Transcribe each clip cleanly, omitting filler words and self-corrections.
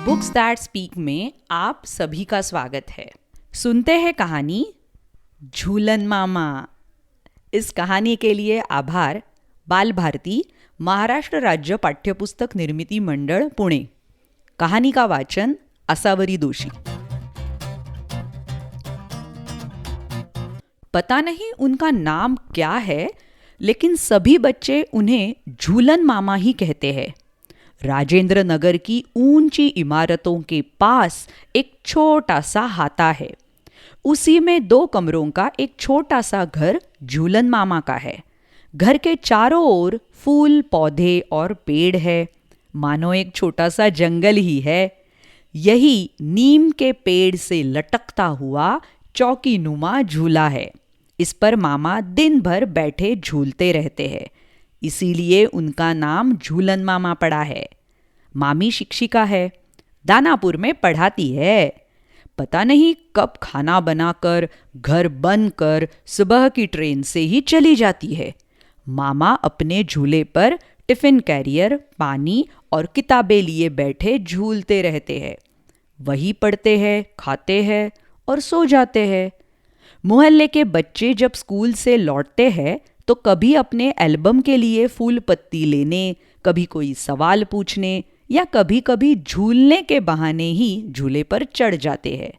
Books that speak में आप सभी का स्वागत है। सुनते हैं कहानी झूलन मामा। इस कहानी के लिए आभार बाल भारती, महाराष्ट्र राज्य पाठ्यपुस्तक निर्मिती मंडळ, पुणे। कहानी का वाचन असावरी दोषी। पता नहीं उनका नाम क्या है, लेकिन सभी बच्चे उन्हें झूलन मामा ही कहते हैं। राजेंद्र नगर की ऊंची इमारतों के पास एक छोटा सा हाता है। उसी में 2 कमरों का एक छोटा सा घर झूलन मामा का है। घर के चारों ओर फूल, पौधे और पेड़ है, मानो एक छोटा सा जंगल ही है। यही नीम के पेड़ से लटकता हुआ चौकीनुमा झूला है। इस पर मामा दिन भर बैठे झूलते रहते हैं, इसीलिए उनका नाम झूलन मामा पड़ा है। मामी शिक्षिका है, दानापुर में पढ़ाती है। पता नहीं कब खाना बनाकर, घर बंद कर सुबह की ट्रेन से ही चली जाती है। मामा अपने झूले पर टिफिन कैरियर, पानी और किताबें लिए बैठे झूलते रहते हैं। वही पढ़ते हैं, खाते हैं और सो जाते हैं। मोहल्ले के बच्चे जब स्कूल से लौटते हैं तो कभी अपने एल्बम के लिए फूल पत्ती लेने, कभी कोई सवाल पूछने या कभी कभी झूलने के बहाने ही झूले पर चढ़ जाते हैं।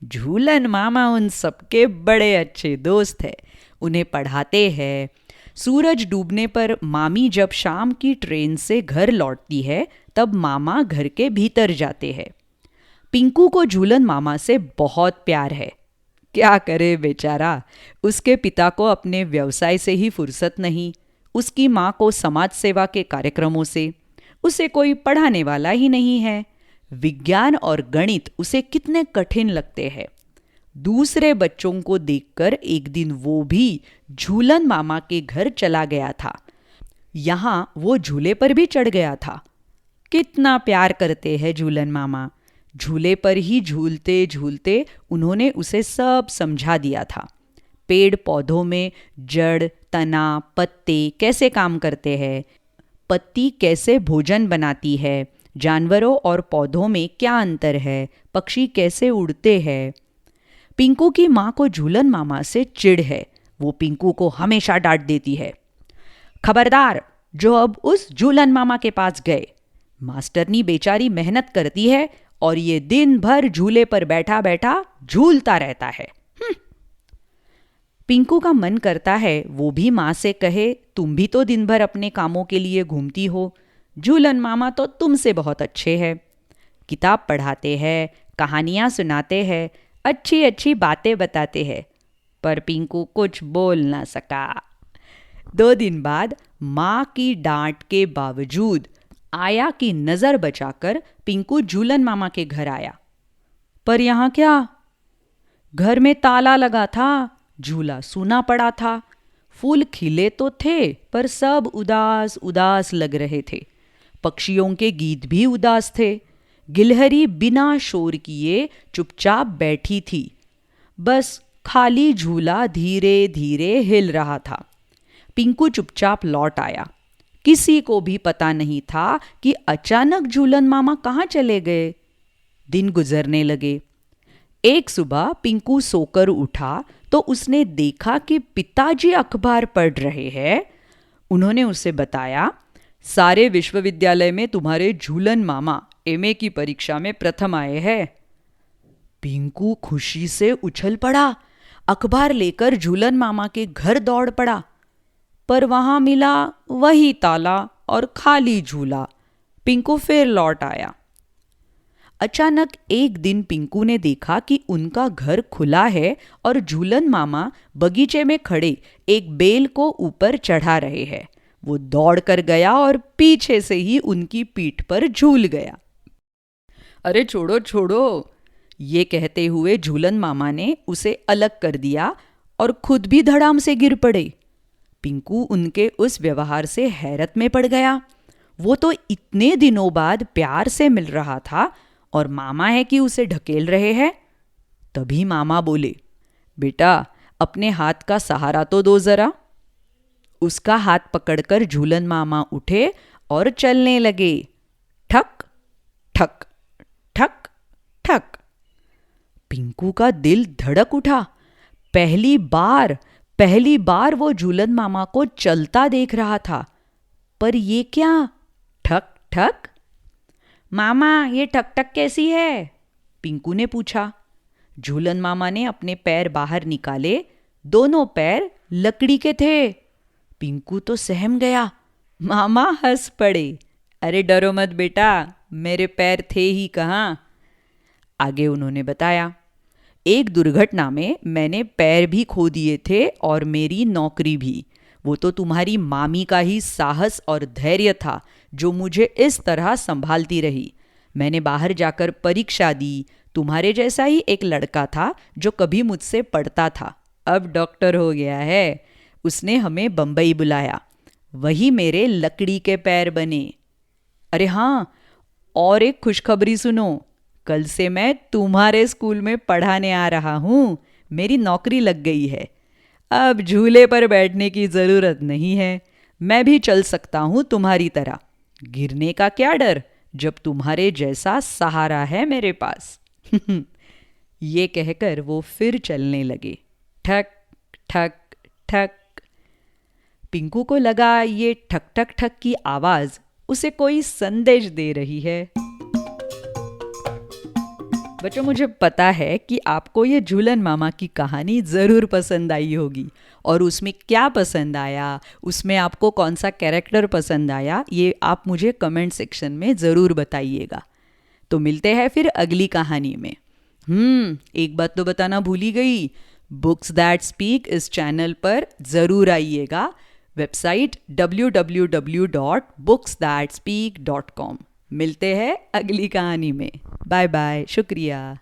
झूलन मामा उन सबके बड़े अच्छे दोस्त हैं। उन्हें पढ़ाते हैं। सूरज डूबने पर मामी जब शाम की ट्रेन से घर लौटती है तब मामा घर के भीतर जाते हैं। पिंकू को झूलन मामा से बहुत प्यार है। क्या करे बेचारा, उसके पिता को अपने व्यवसाय से ही फुर्सत नहीं, उसकी माँ को समाज सेवा के कार्यक्रमों से, उसे कोई पढ़ाने वाला ही नहीं है। विज्ञान और गणित उसे कितने कठिन लगते हैं। दूसरे बच्चों को देखकर एक दिन वो भी झूलन मामा के घर चला गया था। यहाँ वो झूले पर भी चढ़ गया था। कितना प्यार करते हैं झूलन मामा। झूले पर ही झूलते झूलते उन्होंने उसे सब समझा दिया था। पेड़ पौधों में जड़, तना, पत्ते कैसे काम करते हैं, पत्ती कैसे भोजन बनाती है, जानवरों और पौधों में क्या अंतर है, पक्षी कैसे उड़ते हैं। पिंकू की माँ को झूलन मामा से चिढ़ है। वो पिंकू को हमेशा डांट देती है। खबरदार, जो अब उस झूलन मामा के पास गए। मास्टरनी बेचारी मेहनत करती है और ये दिन भर झूले पर बैठा बैठा झूलता रहता है। पिंकू का मन करता है वो भी माँ से कहे, तुम भी तो दिन भर अपने कामों के लिए घूमती हो, झूलन मामा तो तुमसे बहुत अच्छे हैं। किताब पढ़ाते हैं, कहानियाँ सुनाते हैं, अच्छी अच्छी बातें बताते हैं। पर पिंकू कुछ बोल ना सका। 2 दिन बाद माँ की डांट के बावजूद आया की नज़र बचाकर पिंकू झूलन मामा के घर आया। पर यहाँ क्या, घर में ताला लगा था, झूला सूना पड़ा था। फूल खिले तो थे पर सब उदास उदास लग रहे थे। पक्षियों के गीत भी उदास थे। गिलहरी बिना शोर किए चुपचाप बैठी थी। बस खाली झूला धीरे धीरे हिल रहा था। पिंकू चुपचाप लौट आया। किसी को भी पता नहीं था कि अचानक झूलन मामा कहाँ चले गए। दिन गुजरने लगे। एक सुबह पिंकू सोकर उठा तो उसने देखा कि पिताजी अखबार पढ़ रहे हैं। उन्होंने उसे बताया, सारे विश्वविद्यालय में तुम्हारे झूलन मामा एमए की परीक्षा में प्रथम आए हैं। पिंकू खुशी से उछल पड़ा, अखबार लेकर झूलन मामा के घर दौड़ पड़ा। पर वहां मिला वही ताला और खाली झूला। पिंकू फिर लौट आया। अचानक एक दिन पिंकू ने देखा कि उनका घर खुला है और झूलन मामा बगीचे में खड़े एक बेल को ऊपर चढ़ा रहे हैं। वो दौड़कर गया और पीछे से ही उनकी पीठ पर झूल गया। अरे छोड़ो छोड़ो, ये कहते हुए झूलन मामा ने उसे अलग कर दिया और खुद भी धड़ाम से गिर पड़े। पिंकू उनके उस व्यवहार से हैरत में पड़ गया। वो तो इतने दिनों बाद प्यार से मिल रहा था और मामा है कि उसे ढकेल रहे हैं। तभी मामा बोले, बेटा अपने हाथ का सहारा तो दो जरा। उसका हाथ पकड़कर झूलन मामा उठे और चलने लगे। ठक ठक पिंकू का दिल धड़क उठा। पहली बार वो झूलन मामा को चलता देख रहा था। पर ये क्या? ठक ठक। मामा, ये ठक ठक कैसी है? पिंकू ने पूछा। झूलन मामा ने अपने पैर बाहर निकाले। दोनों पैर लकड़ी के थे। पिंकू तो सहम गया। मामा हंस पड़े। अरे डरो मत बेटा, मेरे पैर थे ही कहाँ। आगे उन्होंने बताया, एक दुर्घटना में मैंने पैर भी खो दिए थे और मेरी नौकरी भी। वो तो तुम्हारी मामी का ही साहस और धैर्य था जो मुझे इस तरह संभालती रही। मैंने बाहर जाकर परीक्षा दी। तुम्हारे जैसा ही एक लड़का था जो कभी मुझसे पढ़ता था, अब डॉक्टर हो गया है। उसने हमें बम्बई बुलाया। वही मेरे लकड़ी के पैर बने। अरे हाँ, और एक खुशखबरी सुनो। कल से मैं तुम्हारे स्कूल में पढ़ाने आ रहा हूँ। मेरी नौकरी लग गई है। अब झूले पर बैठने की ज़रूरत नहीं है। मैं भी चल सकता हूँ तुम्हारी तरह। गिरने का क्या डर, जब तुम्हारे जैसा सहारा है मेरे पास। ये कहकर वो फिर चलने लगे। ठक ठक ठक। पिंकू को लगा ये ठक ठक ठक की आवाज़ उसे कोई संदेश दे रही है। बच्चों, मुझे पता है कि आपको ये झूलन मामा की कहानी ज़रूर पसंद आई होगी, और उसमें क्या पसंद आया, उसमें आपको कौन सा कैरेक्टर पसंद आया, ये आप मुझे कमेंट सेक्शन में ज़रूर बताइएगा। तो मिलते हैं फिर अगली कहानी में। एक बात तो बताना भूल ही गई, बुक्स दैट स्पीक इस चैनल पर ज़रूर आइएगा। Website www.booksthatspeak.com। मिलते हैं अगली कहानी में। बाय बाय, शुक्रिया।